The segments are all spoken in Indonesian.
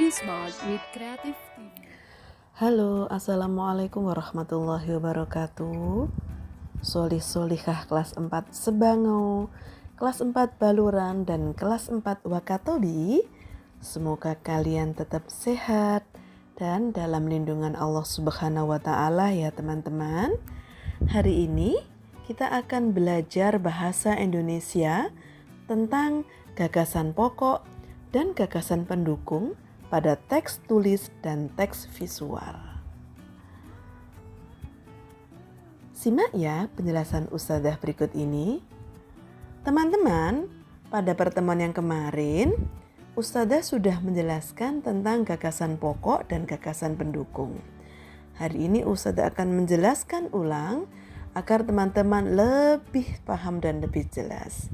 Be smart with Creative TV. Halo, assalamualaikum warahmatullahi wabarakatuh. Solih-solihah kelas 4 Sebango, kelas 4 Baluran, dan kelas 4 Wakatobi. Semoga kalian tetap sehat dan dalam lindungan Allah Subhanahu wa Ta'ala ya teman-teman. Hari ini kita akan belajar bahasa Indonesia tentang gagasan pokok dan gagasan pendukung pada teks tulis dan teks visual. Simak ya penjelasan Ustadzah berikut ini. Teman-teman, pada pertemuan yang kemarin, Ustadzah sudah menjelaskan tentang gagasan pokok dan gagasan pendukung. Hari ini Ustadzah akan menjelaskan ulang agar teman-teman lebih paham dan lebih jelas.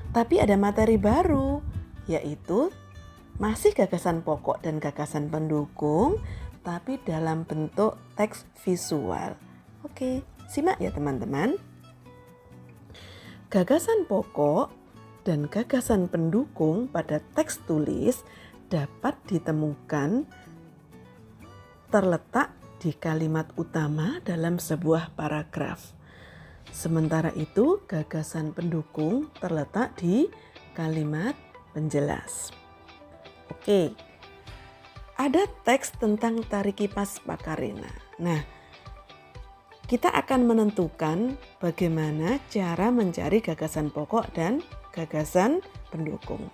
Tapi ada materi baru, yaitu masih gagasan pokok dan gagasan pendukung, tapi dalam bentuk teks visual. Oke, simak ya teman-teman. Gagasan pokok dan gagasan pendukung pada teks tulis dapat ditemukan terletak di kalimat utama dalam sebuah paragraf. Sementara itu, gagasan pendukung terletak di kalimat penjelas. Oke, ada teks tentang tari kipas Pakarena. Nah, kita akan menentukan bagaimana cara mencari gagasan pokok dan gagasan pendukung.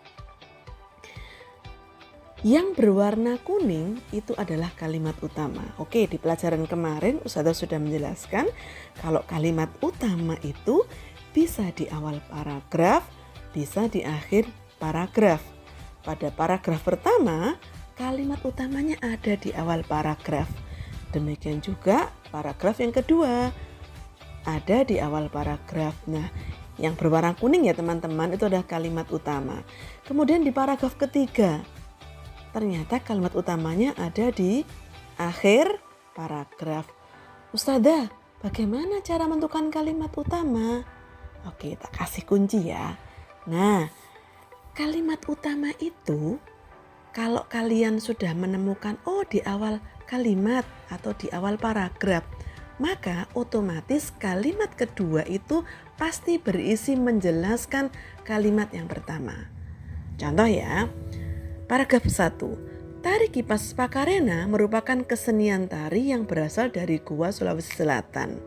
Yang berwarna kuning itu adalah kalimat utama. Oke, di pelajaran kemarin Ustadzah sudah menjelaskan kalau kalimat utama itu bisa di awal paragraf, bisa di akhir paragraf. Pada paragraf pertama, kalimat utamanya ada di awal paragraf. Demikian juga paragraf yang kedua ada di awal paragraf. Nah, yang berwarna kuning ya teman-teman itu adalah kalimat utama. Kemudian di paragraf ketiga, ternyata kalimat utamanya ada di akhir paragraf. Ustadzah, bagaimana cara menentukan kalimat utama? Oke, tak kasih kunci ya. Nah, kalimat utama itu kalau kalian sudah menemukan di awal kalimat atau di awal paragraf, maka otomatis kalimat kedua itu pasti berisi menjelaskan kalimat yang pertama. Contoh ya. Paragraf 1. Tari kipas Pakarena merupakan kesenian tari yang berasal dari Goa, Sulawesi Selatan.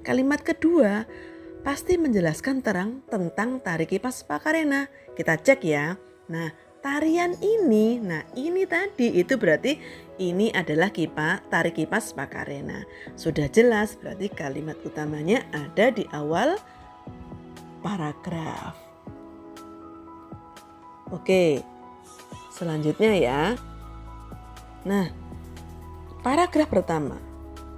Kalimat kedua pasti menjelaskan terang tentang tari kipas Pakarena. Kita cek ya. Nah, tarian ini, ini tadi itu berarti ini adalah tari kipas Pakarena. Sudah jelas berarti kalimat utamanya ada di awal paragraf. Oke. Selanjutnya ya. Nah, paragraf pertama.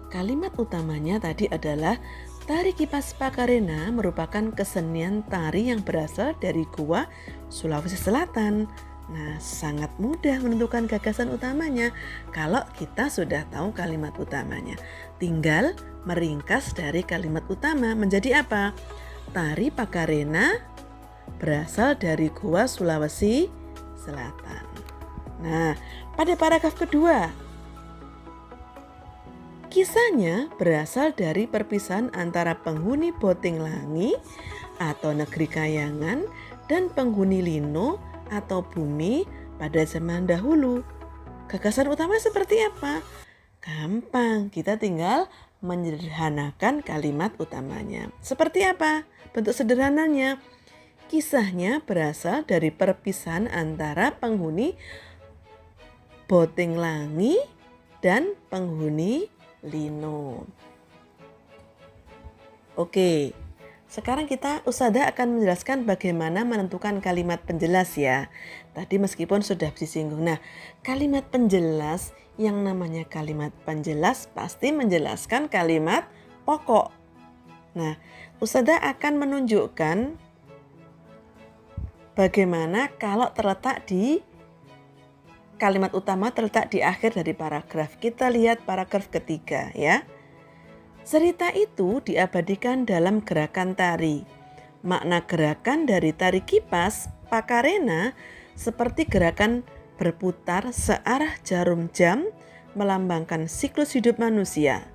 Kalimat utamanya tadi adalah tari kipas Pakarena merupakan kesenian tari yang berasal dari Goa, Sulawesi Selatan. Nah, sangat mudah menentukan gagasan utamanya kalau kita sudah tahu kalimat utamanya. Tinggal meringkas dari kalimat utama menjadi apa? Tari Pakarena berasal dari Goa, Sulawesi Selatan. Nah, pada paragraf kedua, kisahnya berasal dari perpisahan antara penghuni Botinglangi atau negeri Kayangan dan penghuni Lino atau bumi pada zaman dahulu. Gagasan utama seperti apa? Gampang, kita tinggal menyederhanakan kalimat utamanya. Seperti apa? Bentuk sederhananya. Kisahnya berasal dari perpisahan antara penghuni Botinglangi dan penghuni Lino. Oke, sekarang Ustadzah akan menjelaskan bagaimana menentukan kalimat penjelas ya. Tadi meskipun sudah disinggung. Nah, kalimat penjelas, yang namanya kalimat penjelas pasti menjelaskan kalimat pokok. Nah, Ustadzah akan menunjukkan bagaimana kalau terletak di kalimat utama terletak di akhir dari paragraf. Kita lihat paragraf ketiga ya. Cerita itu diabadikan dalam gerakan tari. Makna gerakan dari tari kipas Pakarena seperti gerakan berputar searah jarum jam melambangkan siklus hidup manusia.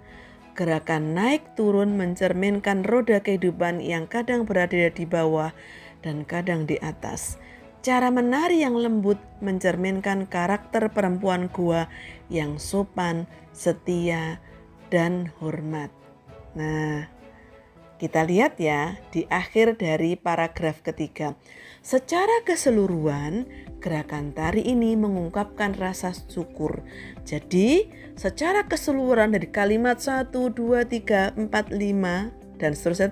Gerakan naik turun mencerminkan roda kehidupan yang kadang berada di bawah dan kadang di atas. Cara menari yang lembut mencerminkan karakter perempuan Goa yang sopan, setia, dan hormat. Nah, kita lihat ya di akhir dari paragraf ketiga. Secara keseluruhan, gerakan tari ini mengungkapkan rasa syukur. Jadi, secara keseluruhan dari kalimat 1, 2, 3, 4, 5, dan seterusnya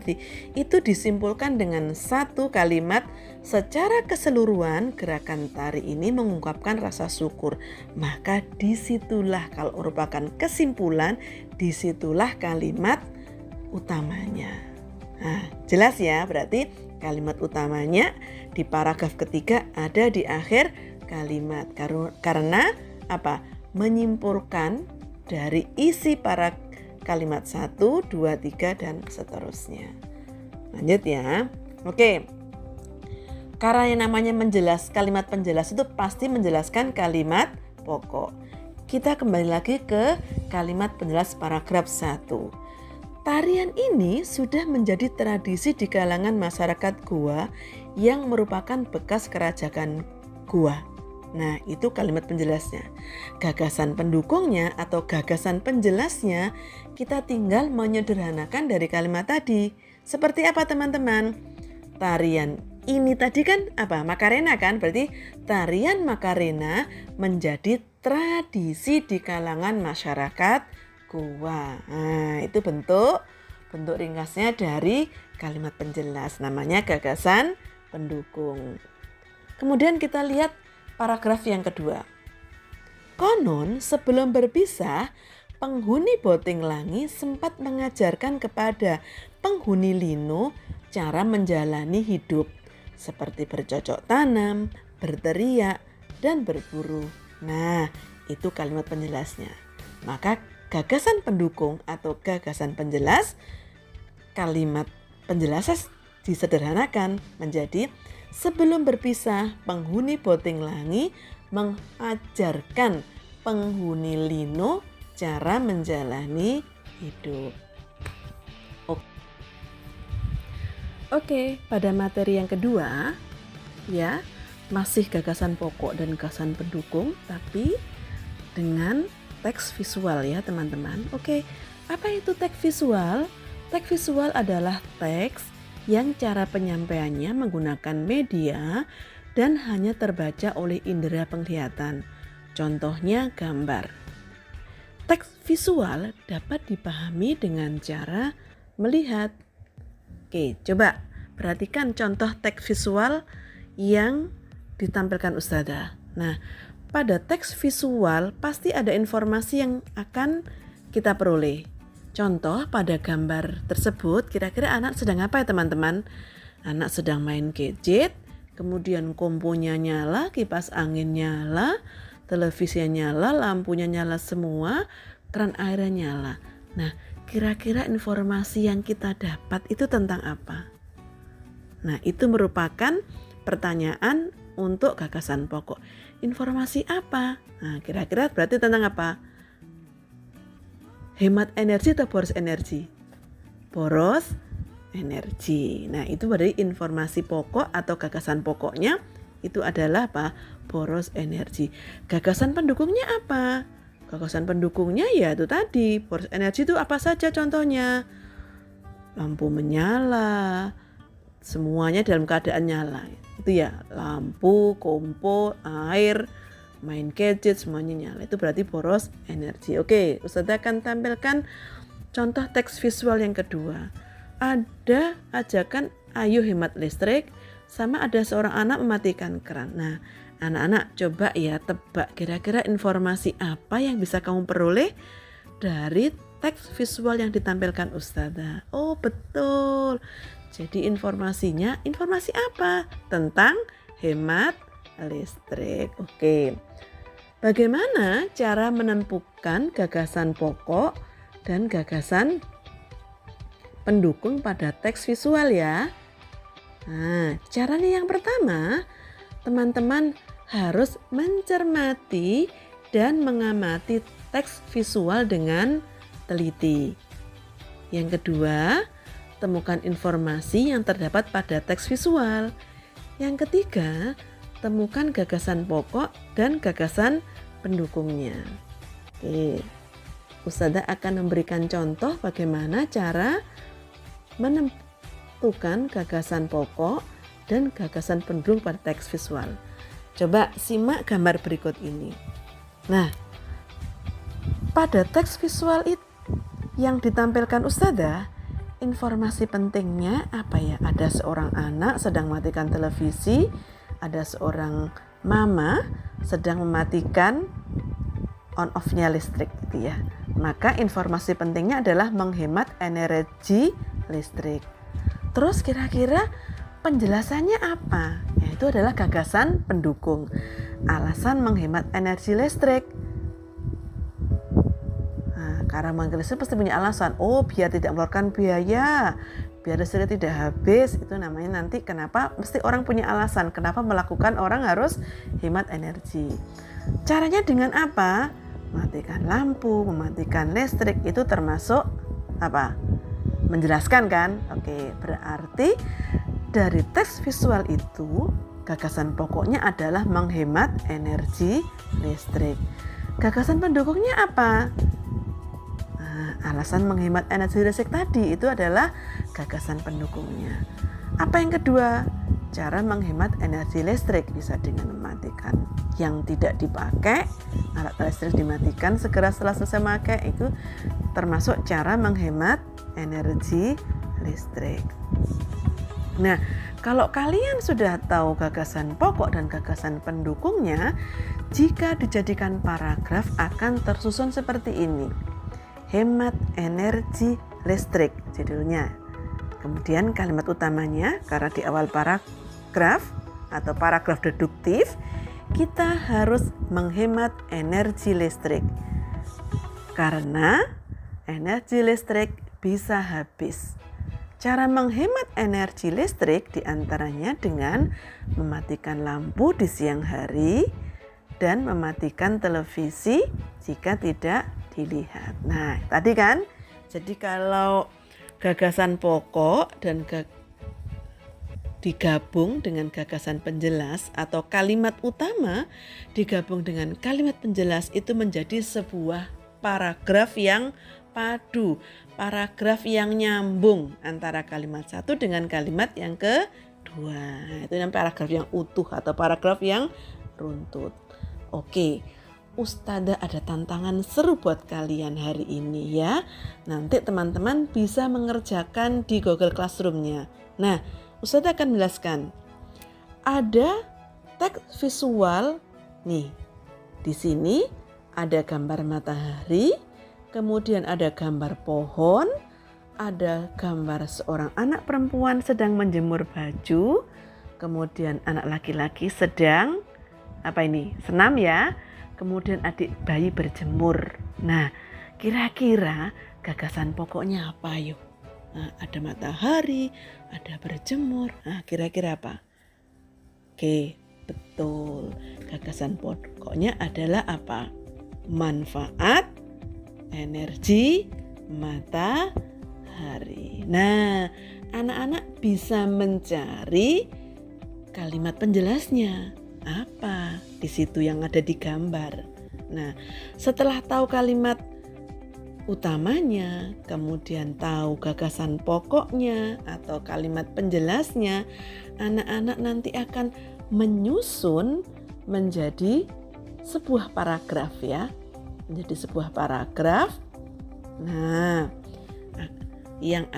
itu disimpulkan dengan satu kalimat. Secara keseluruhan gerakan tari ini mengungkapkan rasa syukur. Maka disitulah kalau merupakan kesimpulan, disitulah kalimat utamanya. Nah, jelas ya, berarti kalimat utamanya di paragraf ketiga ada di akhir kalimat. Karena apa? Menyimpulkan dari isi para kalimat 1, 2, 3 dan seterusnya. Lanjut ya. Oke. Karena yang namanya kalimat penjelas itu pasti menjelaskan kalimat pokok. Kita kembali lagi ke kalimat penjelas paragraf 1. Tarian ini sudah menjadi tradisi di kalangan masyarakat Goa yang merupakan bekas kerajaan Goa. Nah, itu kalimat penjelasnya. Gagasan pendukungnya atau gagasan penjelasnya kita tinggal menyederhanakan dari kalimat tadi. Seperti apa teman-teman? Tarian ini tadi kan apa? Macarena kan? Berarti tarian Macarena menjadi tradisi di kalangan masyarakat Goa. Nah, itu bentuk ringkasnya dari kalimat penjelas. Namanya gagasan pendukung. Kemudian kita lihat paragraf yang kedua. Konon sebelum berpisah, penghuni Botinglangi sempat mengajarkan kepada penghuni Lino cara menjalani hidup seperti bercocok tanam, berteriak, dan berburu. Nah, itu kalimat penjelasnya. Maka gagasan pendukung atau gagasan penjelas, kalimat penjelasnya disederhanakan menjadi sebelum berpisah, penghuni Botinglangi mengajarkan penghuni Lino cara menjalani hidup. Oke, pada materi yang kedua, ya, masih gagasan pokok dan gagasan pendukung, tapi dengan teks visual ya teman-teman. Oke, apa itu teks visual? Teks visual adalah teks yang cara penyampaiannya menggunakan media dan hanya terbaca oleh indera penglihatan. Contohnya gambar. Teks visual dapat dipahami dengan cara melihat. Oke, coba perhatikan contoh teks visual yang ditampilkan Ustazah. Nah, pada teks visual pasti ada informasi yang akan kita peroleh. Contoh pada gambar tersebut, kira-kira anak sedang apa ya teman-teman? Anak sedang main gadget, kemudian komponya nyala, kipas angin nyala, televisinya nyala, lampunya nyala semua, keran airnya nyala. Nah, kira-kira informasi yang kita dapat itu tentang apa? Nah, itu merupakan pertanyaan untuk gagasan pokok. Informasi apa? Nah, kira-kira berarti tentang apa? Hemat energi atau boros energi? Boros energi. Nah, itu berarti informasi pokok atau gagasan pokoknya itu adalah apa? Boros energi. Gagasan pendukungnya apa? Gagasan pendukungnya ya itu tadi. Boros energi itu apa saja contohnya? Lampu menyala, semuanya dalam keadaan nyala. Itu ya, lampu, kompor, air, main gadget semuanya nyala. Itu berarti boros energi. Oke, Ustazah akan tampilkan contoh teks visual yang kedua. Ada ajakan ayo hemat listrik, sama ada seorang anak mematikan keran. Nah, anak-anak coba ya tebak kira-kira informasi apa yang bisa kamu peroleh dari teks visual yang ditampilkan Ustazah. Oh betul. Jadi informasinya, informasi apa? Tentang hemat listrik. Oke. Bagaimana cara menentukan gagasan pokok dan gagasan pendukung pada teks visual ya? Nah, caranya yang pertama, teman-teman harus mencermati dan mengamati teks visual dengan teliti. Yang kedua, temukan informasi yang terdapat pada teks visual. Yang ketiga, temukan gagasan pokok dan gagasan pendukungnya. Oke, Ustazah akan memberikan contoh bagaimana cara menentukan gagasan pokok dan gagasan pendukung pada teks visual. Coba simak gambar berikut ini. Nah, pada teks visual itu yang ditampilkan Ustazah, informasi pentingnya apa ya? Ada seorang anak sedang mematikan televisi, ada seorang mama sedang mematikan on off-nya listrik gitu ya. Maka informasi pentingnya adalah menghemat energi listrik. Terus kira-kira penjelasannya apa? Yaitu adalah gagasan pendukung. Alasan menghemat energi listrik. Nah, karena menghemat listrik pasti punya alasan. Oh, biar tidak mengeluarkan biaya, biar listrik tidak habis. Itu namanya nanti kenapa mesti orang punya alasan. Kenapa melakukan orang harus hemat energi. Caranya dengan apa? Mematikan lampu, mematikan listrik itu termasuk apa? Menjelaskan kan? Oke, berarti dari teks visual itu gagasan pokoknya adalah menghemat energi listrik. Gagasan pendukungnya apa? Nah, alasan menghemat energi listrik tadi itu adalah gagasan pendukungnya. Apa yang kedua? Cara menghemat energi listrik bisa dengan mematikan yang tidak dipakai, alat listrik dimatikan segera setelah selesai memakai, itu termasuk cara menghemat energi listrik. Nah, kalau kalian sudah tahu gagasan pokok dan gagasan pendukungnya, jika dijadikan paragraf akan tersusun seperti ini. Hemat energi listrik judulnya. Kemudian kalimat utamanya, karena di awal paragraf atau paragraf deduktif, kita harus menghemat energi listrik. Karena energi listrik bisa habis. Cara menghemat energi listrik diantaranya dengan mematikan lampu di siang hari dan mematikan televisi jika tidak dilihat. Nah, tadi kan, jadi kalau gagasan pokok dan digabung dengan gagasan penjelas atau kalimat utama digabung dengan kalimat penjelas itu menjadi sebuah paragraf yang padu, paragraf yang nyambung antara kalimat satu dengan kalimat yang kedua. Itu namanya paragraf yang utuh atau paragraf yang runtut. Oke, Ustazah ada tantangan seru buat kalian hari ini ya. Nanti teman-teman bisa mengerjakan di Google Classroom-nya. Nah, Ustazah akan menjelaskan. Ada teks visual nih. Di sini ada gambar matahari, kemudian ada gambar pohon, ada gambar seorang anak perempuan sedang menjemur baju, kemudian anak laki-laki sedang senam ya. Kemudian adik bayi berjemur. Nah, kira-kira gagasan pokoknya apa yuk? Nah, ada matahari, ada berjemur. Nah, kira-kira apa? Oke, betul. Gagasan pokoknya adalah apa? Manfaat energi matahari. Nah, anak-anak bisa mencari kalimat penjelasnya. Apa di situ yang ada di gambar. Nah, setelah tahu kalimat utamanya, kemudian tahu gagasan pokoknya atau kalimat penjelasnya, anak-anak nanti akan menyusun menjadi sebuah paragraf ya. Menjadi sebuah paragraf. Nah, yang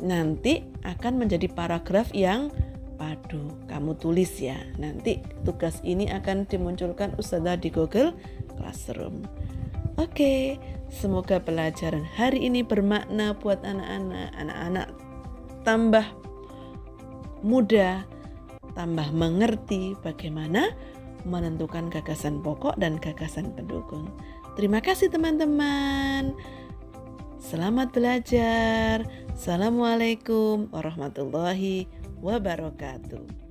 nanti akan menjadi paragraf yang padu. Kamu tulis ya. Nanti tugas ini akan dimunculkan Ustazah di Google Classroom. Oke, semoga pelajaran hari ini bermakna buat anak-anak. Anak-anak tambah mudah, tambah mengerti bagaimana menentukan gagasan pokok dan gagasan pendukung. Terima kasih teman-teman. Selamat belajar. Assalamualaikum warahmatullahi wabarakatuh.